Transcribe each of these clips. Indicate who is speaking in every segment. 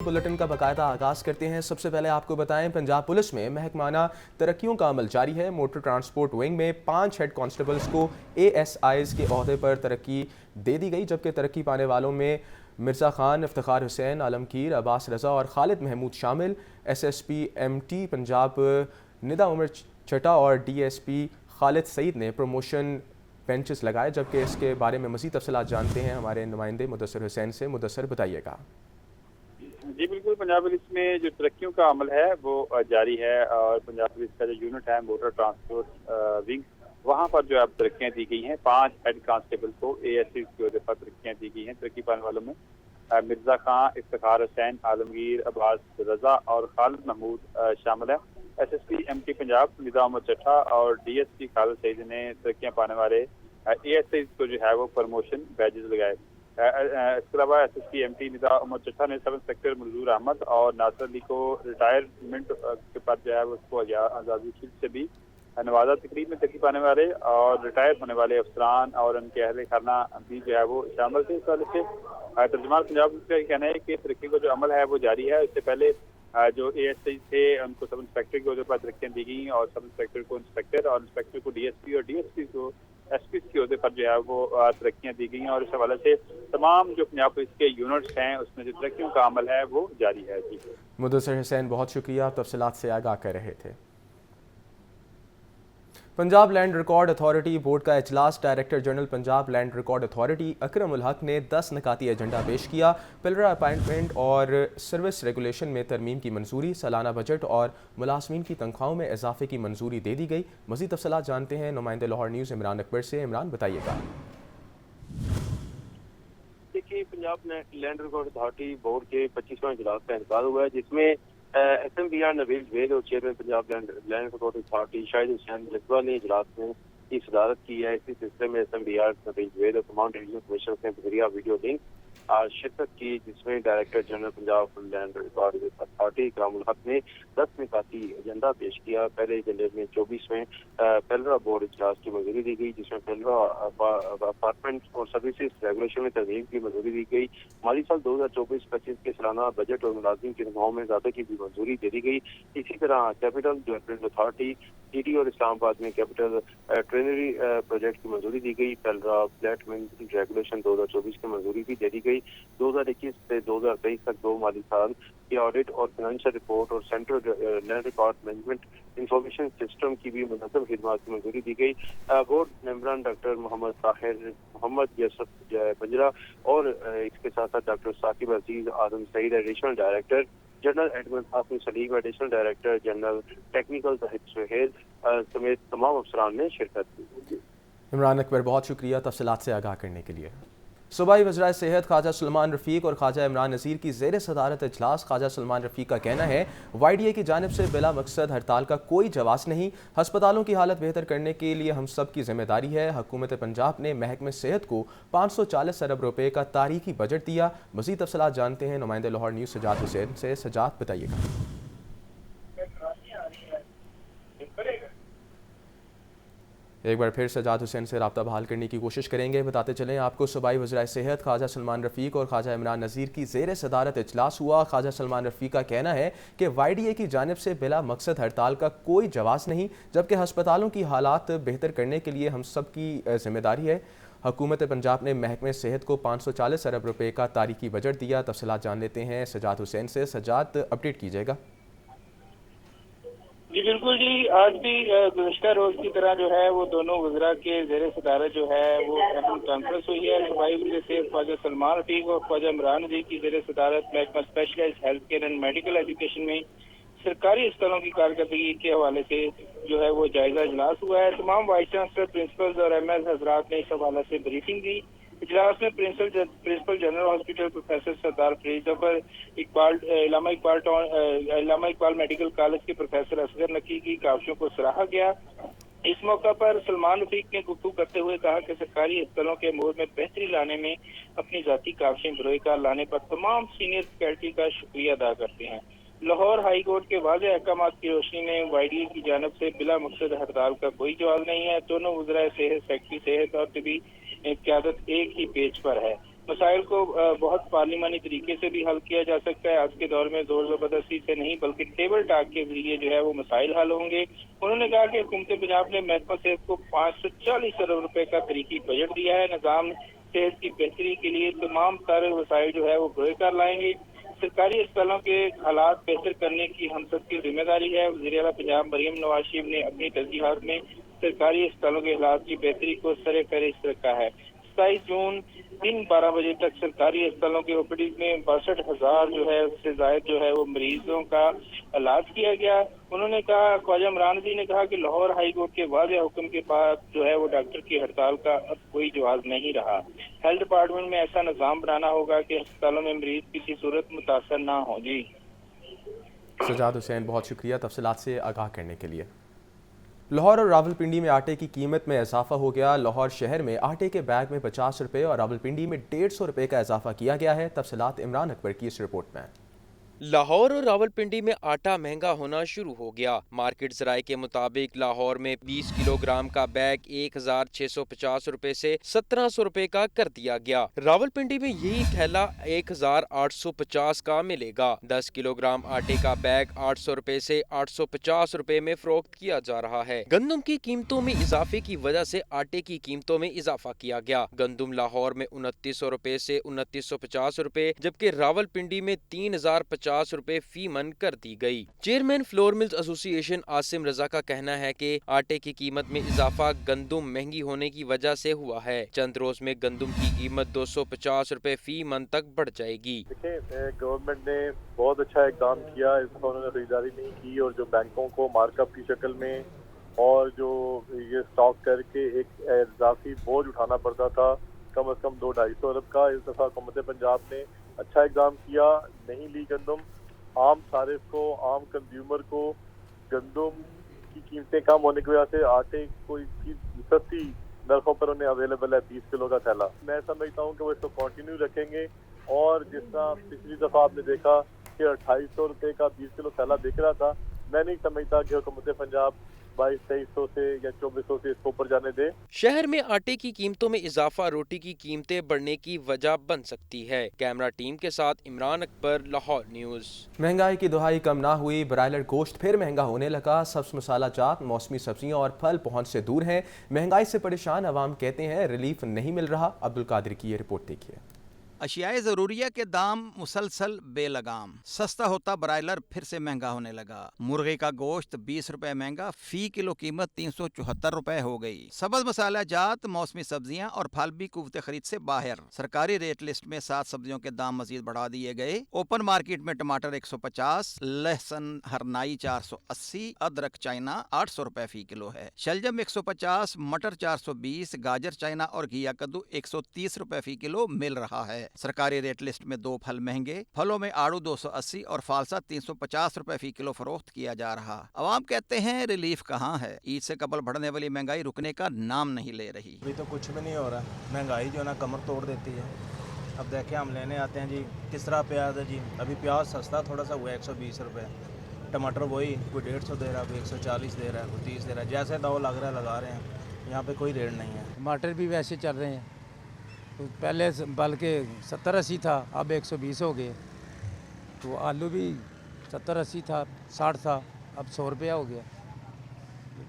Speaker 1: Bulletin का बाकायदा आगाज़ करते हैं। सबसे पहले आपको बताएं, पंजाब पुलिस में महकमाना तरक्कियों का अमल जारी है। मोटर ट्रांसपोर्ट विंग में 5 हेड कांस्टेबल्स को ASIs के ओहदे पर तरक्की दे दी गई, जबकि तरक्की पाने वालों में मिर्ज़ा खान, इफ्तिखार हुसैन, आलमगीर, अब्बास रज़ा और खालिद महमूद शामिल। SSP MT पंजाब निदा उमर चटा और DSP खालिद सईद ने प्रमोशन बेंचेस लगाए, जबकि इसके बारे में मज़ीद तफसीलात जानते हैं हमारे नुमाइंदे मुदस्सिर हुसैन से। मुदस्सिर, बताइएगा।
Speaker 2: जी बिल्कुल, पंजाब पुलिस में जो तरक्कियों का अमल है वो जारी है और पंजाब पुलिस का जो यूनिट है मोटर ट्रांसपोर्ट विंग, वहाँ पर जो अब तरक्कियाँ दी गई हैं। 5 हेड कांस्टेबल को ASIs की वजह पर तरक्कियाँ दी गई हैं। तरक्की पाने वालों में मिर्ज़ा खां, इफ्तिखार हुसैन, आलमगीर, अब्बास रज़ा और खालिद महमूद शामिल है। SSP MT पंजाब निदा उमर चट्टा और DSP खालिद सईद ने तरक्कियाँ पाने वाले ASIs को जो है वो प्रमोशन बैजेस लगाए। इसके अलावा SSP MT निदा उमर चट्टा ने सब इंस्पेक्टर मंजूर अहमद और नासिर अली को रिटायरमेंट के बाद जो है उसको आज़ादी शील्ड से भी नवाजा। तकरीब में तरक्की पाने वाले और रिटायर होने वाले अफसरान और उनके अहल खाना भी जो है वो शामिल थे। इस वाले से तर्जुमान पंजाब का कहना है कि तरक्की का जो अमल है वो जारी है। इससे पहले जो ASI थे उनको सब इंस्पेक्टर के पर तरक्कियाँ दी गई और सब इंस्पेक्टर को इंस्पेक्टर और इंस्पेक्टर को DSP और DSP को SP के ओहदे पर जो है वो तरक्कियाँ दी गई हैं। और इस हवाले से तमाम जो पंजाब पुलिस के यूनिट्स हैं उसमें जो तरक्कियों का अमल है वो जारी है। जी
Speaker 1: मुदस्सिर हुसैन, बहुत शुक्रिया, तफसीलात से आगाह कर रहे थे। Punjab land record authority board का इजलास। Director general Punjab land record authority Akram ul Haq ने 10 निकाती एजेंडा पेश किया। पिलरा अपॉइंटमेंट और सर्विस रेगुलेशन में तरमीम की मंजूरी, सालाना बजट और मुलाजमीन की तनख्वाहों में इजाफे की मंजूरी दे दी गई। मज़ीद तफसीलात जानते हैं नुमाइंदे लाहौर न्यूज़ इमरान अकबर से। इमरान, बताइएगा।
Speaker 3: देखिए, Punjab land record authority board के 25वां इजलास का इंतकाल हुआ है, जिसमें SMBR नवील जवेद और chairman Punjab land record authority Shahid Hussain जज्बा ने इजलास में की सदारत की है। इसी सिलसिले में SMBR नवील जवेद और तमाम डिवीजन कमिश्नर ने बजरिया वीडियो लिंक शिरकत की, जिसमें director general Punjab land record authority Akram ul Haq ने 10 निकाती एजेंडा पेश किया। पहले एजेंडे में 24वें पेलरा बोर्ड इजलास की मंजूरी दी गई, जिसमें पेलरा अपार्टमेंट और सर्विसेज रेगुलेशन में तरमीम की मंजूरी दी गई। माली साल 2024-25 के सालाना बजट और मुलाजिम की तनख्वाहों में इजाफे की भी मंजूरी दे दी गई। इसी तरह कैपिटल डेवलपमेंट अथॉरिटी TD और इस्लामाबाद में कैपिटल ट्रेनरी प्रोजेक्ट की मंजूरी दी गई। पेलरा फ्लैट रेगुलेशन 2024 की मंजूरी भी दे दी गई। 2021 से 2023 तक 2 माली साल की ऑडिट और फाइनेंशियल रिपोर्ट और central land record management information system की भी मुनज़्ज़म खिदमत की मंजूरी दी गई। बोर्ड मेंबरान डॉक्टर मोहम्मद ताहिर, मोहम्मद यूसुफ बंजरा और इसके साथ साथ doctor Saqib Aziz Adam Saeed additional director general, admin Hafiz Salim additional director general technical, Tahid Suhail समेत तमाम अफसरान ने शिरकत की।
Speaker 1: इमरान अकबर, बहुत शुक्रिया तफसीलात से आगाह करने के लिए। सूबाई वज़राए सेहत ख्वाजा सलमान रफ़ीक और ख्वाजा इमरान नज़ीर की ज़ेर सदारत इजलास। ख्वाजा सलमान रफ़ीक का कहना है YDA की जानिब से बिला मकसद हड़ताल का कोई जवाज़ नहीं। हस्पतालों की हालत बेहतर करने के लिए हम सब की जिम्मेदारी है। हुकूमत पंजाब ने महकमे सेहत को 540 अरब रुपये का तारीखी बजट दिया। मज़ीद तफसीलात जानते हैं नुमाइंदे लाहौर न्यूज़ सजाद हुसैन से। सजाद, बताइएगा। एक बार फिर सजाद हुसैन से रब्ता बहाल करने की कोशिश करेंगे। बताते चलें आपको, सूबाई वज़राए सेहत ख्वाजा सलमान रफ़ीक और ख्वाजा इमरान नज़ीर की ज़ेर सदारत इजलास हुआ। ख्वाजा सलमान रफ़ीक का कहना है कि YDA की जानिब से बिला मकसद हड़ताल का कोई जवाज़ नहीं, जबकि हस्पतालों की हालात बेहतर करने के लिए हम सब की जिम्मेदारी है। हुकूमत पंजाब ने महकमे सेहत को 540 अरब रुपये का तारीखी बजट दिया। तफसीलात जान लेते हैं सजाद हुसैन से। सजाद, अपडेट कीजिएगा।
Speaker 4: जी बिल्कुल जी, आज भी गुज़श्ता रोज की तरह जो है वो दोनों वज़रा के ज़ेर सदारत जो है वो अहम कॉन्फ्रेंस हुई है। सूबाई वज़ीर सेहत ख्वाजा सलमान रफ़ीक और ख्वाजा इमरान नज़ीर की ज़ेर सदारत महकमा specialised health care and medical education में सरकारी अस्पतालों की कारकर्दगी के हवाले से जो है वो जायजा इजलास हुआ है। तमाम वाइस चांसलर, प्रिंसिपल्स और MS हजरात ने इस हवाले से ब्रीफिंग दी। इजलास में प्रिंसिपल जनरल हॉस्पिटल प्रोफेसर सरदार फरीद जफर, इलामा इकबाल मेडिकल कॉलेज के प्रोफेसर असगर नकी की काविशों को सराहा गया। इस मौका पर सलमान रफ़ीक ने गुफ्तगू करते हुए कहा कि सरकारी अस्पतालों के अमूर में बेहतरी लाने में अपनी जाती काविशें बरोए कार लाने पर तमाम सीनियर फैकल्टी का शुक्रिया अदा करते हैं। लाहौर हाई कोर्ट के वाज़ेह अहकामात की रोशनी में YDA की जानिब से बिला मकसद हड़ताल का कोई जवाब नहीं है। दोनों वज़राए सेहत, सेक्रेटरी सेहत और तबी क़यादत एक ही पेज पर है। مسائل کو بہت پارلیمانی طریقے سے بھی حل کیا جا سکتا ہے. آج کے دور میں زور زبردستی سے نہیں بلکہ ٹیبل ٹاک کے ذریعے جو ہے وہ مسائل حل ہوں گے. انہوں نے کہا کہ حکومت پنجاب نے محکمہ صحت کو 540 ارب روپے کا تاریخی بجٹ دیا ہے. نظام صحت کی بہتری کے لیے تمام سارے وسائل جو ہے وہ گوئے کر لائیں گے. سرکاری اسپتالوں کے حالات بہتر کرنے کی ہم سب کی ذمہ داری ہے. وزیر اعلیٰ پنجاب مریم نواز شریف نے اپنی ترجیحات میں سرکاری اسپتالوں کے حالات کی بہتری کو سر فہرست رکھا ہے. 27 جون دن 12 بجے تک سرکاری اسپتالوں کے اوپیڈیز میں 62,000 جو ہے اس سے زائد جو ہے وہ مریضوں کا علاج کیا گیا. انہوں نے کہا، خواجہ عمران جی نے کہا کہ لاہور ہائی کورٹ کے واضح حکم کے بعد جو ہے وہ ڈاکٹر کی ہڑتال کا اب کوئی جواز نہیں رہا. ہیلتھ ڈپارٹمنٹ میں ایسا نظام بنانا ہوگا کہ اسپتالوں میں مریض کسی صورت متاثر نہ ہوں. جی
Speaker 1: سجاد حسین، بہت شکریہ تفصیلات سے آگاہ کرنے کے لیے. لاہور اور راولپنڈی میں آٹے کی قیمت میں اضافہ ہو گیا. لاہور شہر میں آٹے کے بیگ میں 50 روپے اور راولپنڈی میں 150 روپے کا اضافہ کیا گیا ہے. تفصیلات عمران اکبر کی اس رپورٹ میں.
Speaker 5: لاہور اور راولپنڈی میں آٹا مہنگا ہونا شروع ہو گیا. مارکیٹ ذرائع کے مطابق لاہور میں 20 کلو گرام کا بیگ 1,650 روپے سے 1,700 روپے کا کر دیا گیا. راولپنڈی میں یہی تھیلا 1,850 کا ملے گا. 10 کلو گرام آٹے کا بیگ 800 روپے سے 850 روپے میں فروخت کیا جا رہا ہے. گندم کی قیمتوں میں اضافے کی وجہ سے آٹے کی قیمتوں میں اضافہ کیا گیا. گندم لاہور میں 2,900 روپے سے 2,950 روپے جبکہ راولپنڈی میں 3,050 روپے فی من کر دی گئی. چیئرمین فلور ملز ایسوسی ایشن عاصم رضا کا کہنا ہے کہ آٹے کی قیمت میں اضافہ گندم مہنگی ہونے کی وجہ سے ہوا ہے. چند روز میں گندم کی قیمت 250 روپے فی من تک بڑھ جائے گی.
Speaker 6: دیکھیں، گورنمنٹ نے بہت اچھا اقدام کیا. اس دفعہ انہوں نے خریداری نہیں کی اور جو بینکوں کو مارک اپ کی شکل میں اور جو یہ اسٹاک کر کے ایک اضافی بوجھ اٹھانا پڑتا تھا کم از کم 200-250 ارب کا، اس دفعہ حکومت پنجاب نے اچھا اقدام کیا. نہیں لی گندم. عام صارف کو، عام کنزیومر کو گندم کی قیمتیں کم ہونے کی وجہ سے آٹے کو سستی نرخوں پر انہیں اویلیبل ہے 20 کلو کا تھیلا. میں سمجھتا ہوں کہ وہ اس کو کنٹینیو رکھیں گے اور جس طرح پچھلی دفعہ آپ نے دیکھا کہ 250 روپے کا 20 کلو تھیلا بک رہا تھا، میں نہیں سمجھتا کہ حکومت پنجاب 2200-2300 سے یا 2400 سے اس کو اوپر جانے دے.
Speaker 5: شہر میں آٹے کی قیمتوں میں اضافہ روٹی کی قیمتیں بڑھنے کی وجہ بن سکتی ہے. کیمرہ ٹیم کے ساتھ عمران اکبر، لاہور نیوز.
Speaker 1: مہنگائی کی دہائی کم نہ ہوئی. برائلر گوشت پھر مہنگا ہونے لگا. سبز مسالہ جات، موسمی سبزیاں اور پھل پہنچ سے دور ہیں. مہنگائی سے پریشان عوام کہتے ہیں ریلیف نہیں مل رہا. عبدالقادر کی یہ رپورٹ دیکھیے.
Speaker 7: اشیاء ضروریہ کے دام مسلسل بے لگام. سستا ہوتا برائلر پھر سے مہنگا ہونے لگا. مرغی کا گوشت 20 روپے مہنگا، فی کلو قیمت 374 روپے ہو گئی. سبز مسالہ جات، موسمی سبزیاں اور پھل بھی قوت خرید سے باہر. سرکاری ریٹ لسٹ میں 7 سبزیوں کے دام مزید بڑھا دیے گئے. اوپن مارکیٹ میں ٹماٹر 150، لہسن ہرنائی 480، ادرک چائنا 800 روپے فی کلو ہے. شلجم 150، مٹر 420، گاجر چائنا اور گھیا کدو 130 روپے فی کلو مل رہا ہے. سرکاری ریٹ لسٹ میں 2 پھل مہنگے. پھلوں میں آڑو 280 اور فالسا 350 روپے فی کلو فروخت کیا جا رہا. عوام کہتے ہیں ریلیف کہاں ہے. عید سے قبل بڑھنے والی مہنگائی رکنے کا نام نہیں لے رہی.
Speaker 8: ابھی تو کچھ بھی نہیں ہو رہا. مہنگائی جو ہے نا کمر توڑ دیتی ہے. اب دیکھیں ہم لینے آتے ہیں جی کس طرح پیاز ہے جی. ابھی پیاز سستا تھوڑا سا ہوا ہے 120 روپے. ٹماٹر وہی کوئی 150 دے رہا ہے، کوئی 140 دے رہا ہے، کوئی 30 دے رہا ہے. جیسے داؤ لگ رہا ہے لگا رہے ہیں. یہاں پہ کوئی ریٹ نہیں ہے.
Speaker 9: ٹماٹر بھی ویسے چل رہے ہیں. پہلے بلکہ 70-80 تھا، اب 120 ہو گئے. تو آلو بھی 70-80 تھا، 60 تھا، اب 100 روپیہ ہو گیا.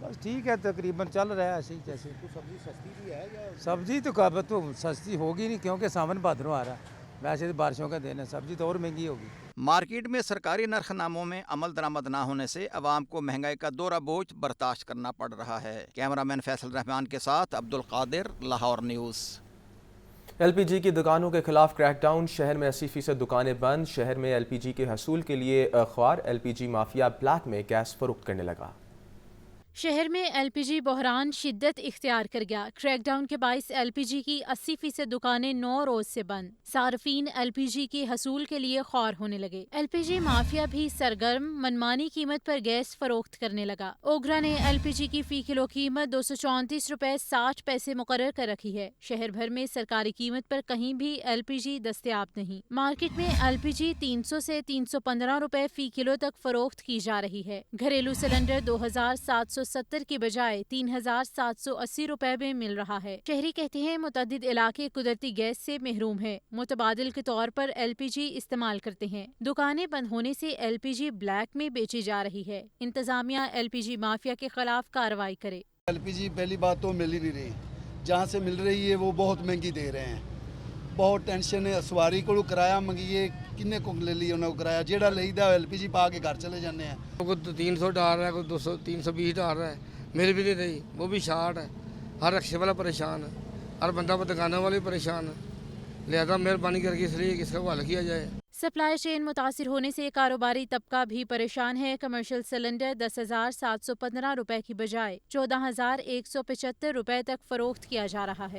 Speaker 9: بس ٹھیک ہے، تقریباً چل رہا ہے ایسے ہی جیسے.
Speaker 8: سبزی سستی بھی ہے یا
Speaker 9: سبزی تو کب تو سستی ہوگی نہیں کیونکہ ساون بھادروں آ رہا ہے. ویسے تو بارشوں کا دن ہے، سبزی تو اور مہنگی ہوگی.
Speaker 7: مارکیٹ میں سرکاری نرخ ناموں میں عمل درآمد نہ ہونے سے عوام کو مہنگائی کا دورہ بوجھ برداشت کرنا پڑ رہا ہے. کیمرہ مین فیصل رحمان کے ساتھ Abdul Qadir, Lahore news.
Speaker 1: L P G کی دکانوں کے خلاف کریک ڈاؤن. شہر میں 80% دکانیں بند. شہر میں ایل پی جی کے حصول کے لیے خوار. ایل پی جی مافیا بلیک میں گیس فروخت کرنے لگا.
Speaker 10: شہر میں ایل پی جی بحران شدت اختیار کر گیا. کریک ڈاؤن کے باعث ایل پی جی کی 80% دکانیں 9 روز سے بند. صارفین ایل پی جی کے حصول کے لیے خوار ہونے لگے. ایل پی جی مافیا بھی سرگرم. منمانی قیمت پر گیس فروخت کرنے لگا. اوگرا نے ایل پی جی کی فی کلو قیمت 234 روپے 60 پیسے مقرر کر رکھی ہے. شہر بھر میں سرکاری قیمت پر کہیں بھی ایل پی جی دستیاب نہیں. مارکیٹ میں ایل پی جی 300 سے 315 روپے فی کلو تک فروخت کی جا رہی ہے. گھریلو سلنڈر 2700 3,970 की बजाय 3,780 रुपए में मिल रहा है। शहरी कहते हैं मुतअद्दिद इलाके कुदरती गैस से महरूम है, मुतबादिल के तौर पर LPG इस्तेमाल करते हैं। दुकानें बंद होने से LPG ब्लैक में बेची जा रही है। इंतजामिया LPG माफिया के खिलाफ कार्रवाई करे।
Speaker 11: LPG पहली बात तो मिल ही नहीं रही, जहाँ से मिल रही है वो बहुत महंगी दे रहे हैं। बहुत टेंशन है, सवारी को किराया मंगिए किन्ने को ले लिया उन्होंने किराया, जेड़ा लेदा LPG पा के घर चले जाने हैं।
Speaker 12: कोई 300 डाल रहा है, कोई 200 320 डाल रहा है, मिल भी नहीं रही, वो भी शार्ट है। हर रिक्शे वाला परेशान है, हर बंदा दुकानों वाले परेशान है। लिहाजा मेहरबानी करके इसलिए इसका हल किया जाए।
Speaker 10: सप्लाई चेन मुतासिर होने से कारोबारी तबका भी परेशान है। कमर्शियल सिलेंडर 10,715 रुपए की बजाय 14,175 रुपए तक फरोख्त किया जा रहा है।